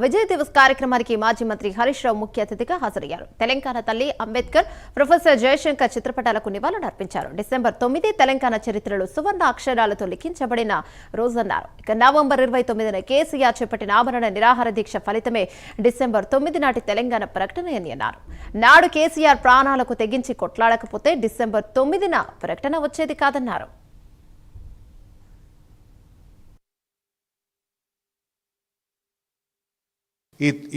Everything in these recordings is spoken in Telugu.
విజయ్ దివస్ కార్యక్రమానికి మాజీ మంత్రి హరీష్ రావు ముఖ్య అతిథిగా హాజరయ్యారు. తెలంగాణ తల్లి అంబేద్కర్, ప్రొఫెసర్ జయశంకర్ చిత్రపటాలకు నివాళులర్పించారు. డిసెంబర్ 9 తెలంగాణ చరిత్రలో సువర్ణ అక్షరాలతో లిఖించబడిన రోజన్నారు. ఇక నవంబర్ 29న కేసీఆర్ చేపట్టిన ఆమరణ నిరాహార దీక్ష ఫలితమే డిసెంబర్ 9 నాటి తెలంగాణ ప్రకటన అని అన్నారు. నాడు కేసీఆర్ ప్రాణాలకు తెగించి కొట్లాడకపోతే డిసెంబర్ 9న ప్రకటన వచ్చేది కాదన్నారు.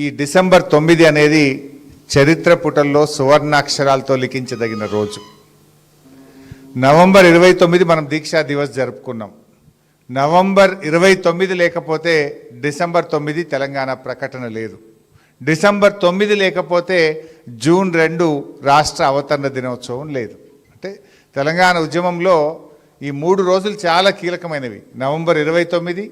ఈ డిసెంబర్ 9 అనేది చరిత్ర పుటల్లో సువర్ణాక్షరాలతో లిఖించదగిన రోజు. నవంబర్ 29 మనం దీక్షా దివస్ జరుపుకున్నాం. నవంబర్ 29 లేకపోతే డిసెంబర్ 9 తెలంగాణ ప్రకటన లేదు. డిసెంబర్ 9 లేకపోతే జూన్ 2 రాష్ట్ర అవతరణ దినోత్సవం లేదు. అంటే తెలంగాణ ఉద్యమంలో ఈ 3 రోజులు చాలా కీలకమైనవి. November 29,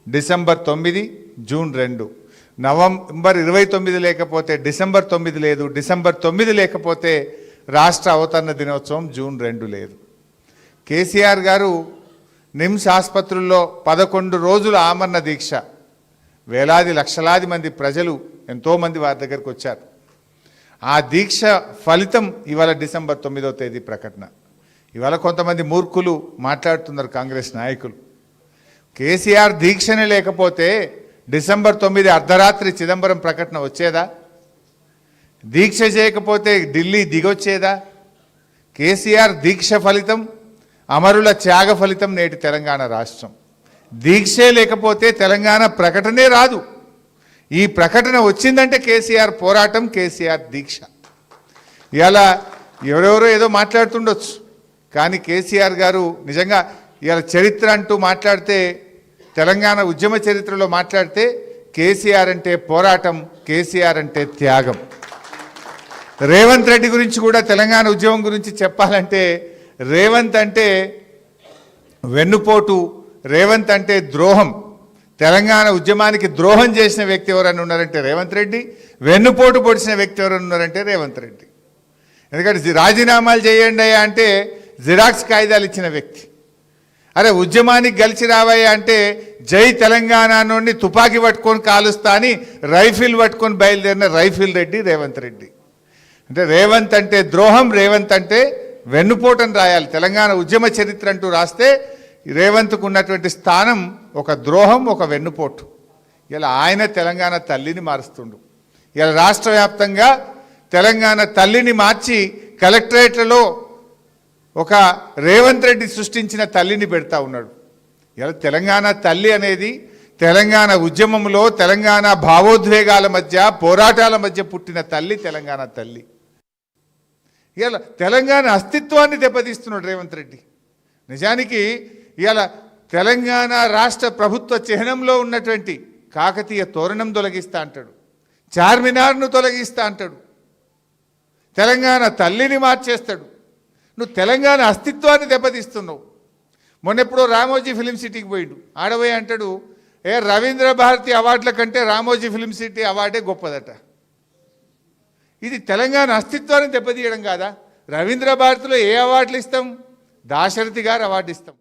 December 9, June 2. నవంబర్ 29 లేకపోతే డిసెంబర్ 9 లేదు. డిసెంబర్ 9 లేకపోతే రాష్ట్ర అవతరణ దినోత్సవం జూన్ 2 లేదు. కేసీఆర్ గారు నిమ్స్ ఆసుపత్రుల్లో 11 రోజుల ఆమరణ దీక్ష, వేలాది లక్షలాది మంది ప్రజలు ఎంతోమంది వారి దగ్గరికి వచ్చారు. ఆ దీక్ష ఫలితం ఇవాళ డిసెంబర్ 9వ తేదీ ప్రకటన. ఇవాళ కొంతమంది మూర్ఖులు మాట్లాడుతున్నారు కాంగ్రెస్ నాయకులు. కేసీఆర్ దీక్షనే లేకపోతే డిసెంబర్ 9 అర్ధరాత్రి చిదంబరం ప్రకటన వచ్చేదా? దీక్ష చేయకపోతే ఢిల్లీ దిగొచ్చేదా? కేసీఆర్ దీక్ష ఫలితం, అమరుల త్యాగ ఫలితం నేటి తెలంగాణ రాష్ట్రం. దీక్షే లేకపోతే తెలంగాణ ప్రకటనే రాదు. ఈ ప్రకటన వచ్చిందంటే కేసీఆర్ పోరాటం, కేసీఆర్ దీక్ష. ఇలా ఎవరెవరో ఏదో మాట్లాడుతుండొచ్చు, కానీ కేసీఆర్ గారు నిజంగా ఇలా చరిత్ర అంటూ మాట్లాడితే, తెలంగాణ ఉద్యమ చరిత్రలో మాట్లాడితే కేసీఆర్ అంటే పోరాటం, కేసీఆర్ అంటే త్యాగం. రేవంత్ రెడ్డి గురించి కూడా తెలంగాణ ఉద్యమం గురించి చెప్పాలంటే, రేవంత్ అంటే వెన్నుపోటు, రేవంత్ అంటే ద్రోహం. తెలంగాణ ఉద్యమానికి ద్రోహం చేసిన వ్యక్తి ఎవరైనా ఉన్నారంటే రేవంత్ రెడ్డి, వెన్నుపోటు పొడిచిన వ్యక్తి ఎవరైనా ఉన్నారంటే రేవంత్ రెడ్డి. ఎందుకంటే రాజీనామాలు చేయండి అంటే జిరాక్స్ కాగితాలు ఇచ్చిన వ్యక్తి. అరే ఉద్యమానికి గెలిచి రావయ్యా అంటే జై తెలంగాణ నుండి తుపాకీ పట్టుకొని కాలుస్తా అని రైఫిల్ పట్టుకొని బయలుదేరిన రైఫిల్ రెడ్డి రేవంత్ రెడ్డి. అంటే రేవంత్ అంటే ద్రోహం, రేవంత్ అంటే వెన్నుపోటని రాయాలి. తెలంగాణ ఉద్యమ చరిత్ర అంటూ రాస్తే రేవంత్కు ఉన్నటువంటి స్థానం ఒక ద్రోహం, ఒక వెన్నుపోటు. ఇలా ఆయన తెలంగాణ తల్లిని మారుస్తుండు. ఇలా రాష్ట్ర వ్యాప్తంగా తెలంగాణ తల్లిని మార్చి కలెక్టరేట్లలో ఒక రేవంత్ రెడ్డి సృష్టించిన తల్లిని పెడతా ఉన్నాడు. ఇలా తెలంగాణ తల్లి అనేది తెలంగాణ ఉద్యమంలో తెలంగాణ భావోద్వేగాల మధ్య, పోరాటాల మధ్య పుట్టిన తల్లి తెలంగాణ తల్లి. ఇలా తెలంగాణ అస్తిత్వాన్ని దెబ్బతీస్తున్నాడు రేవంత్ రెడ్డి. నిజానికి ఇలా తెలంగాణ రాష్ట్ర ప్రభుత్వ చిహ్నంలో ఉన్నటువంటి కాకతీయ తోరణం తొలగిస్తా అంటాడు, చార్మినార్ను తొలగిస్తా అంటాడు, తెలంగాణ తల్లిని మార్చేస్తాడు. నువ్వు తెలంగాణ అస్తిత్వాన్ని దెబ్బతీస్తున్నావు. మొన్నెప్పుడో రామోజీ ఫిలిం సిటీకి పోయిండు. ఆడపోయి అంటాడు, రవీంద్ర భారతి అవార్డుల కంటే రామోజీ ఫిలిం సిటీ అవార్డే గొప్పదట. ఇది తెలంగాణ అస్తిత్వాన్ని దెబ్బతీయడం కాదా? రవీంద్ర భారతిలో ఏ అవార్డులు ఇస్తాం? దాశరథి గారు అవార్డు ఇస్తాం.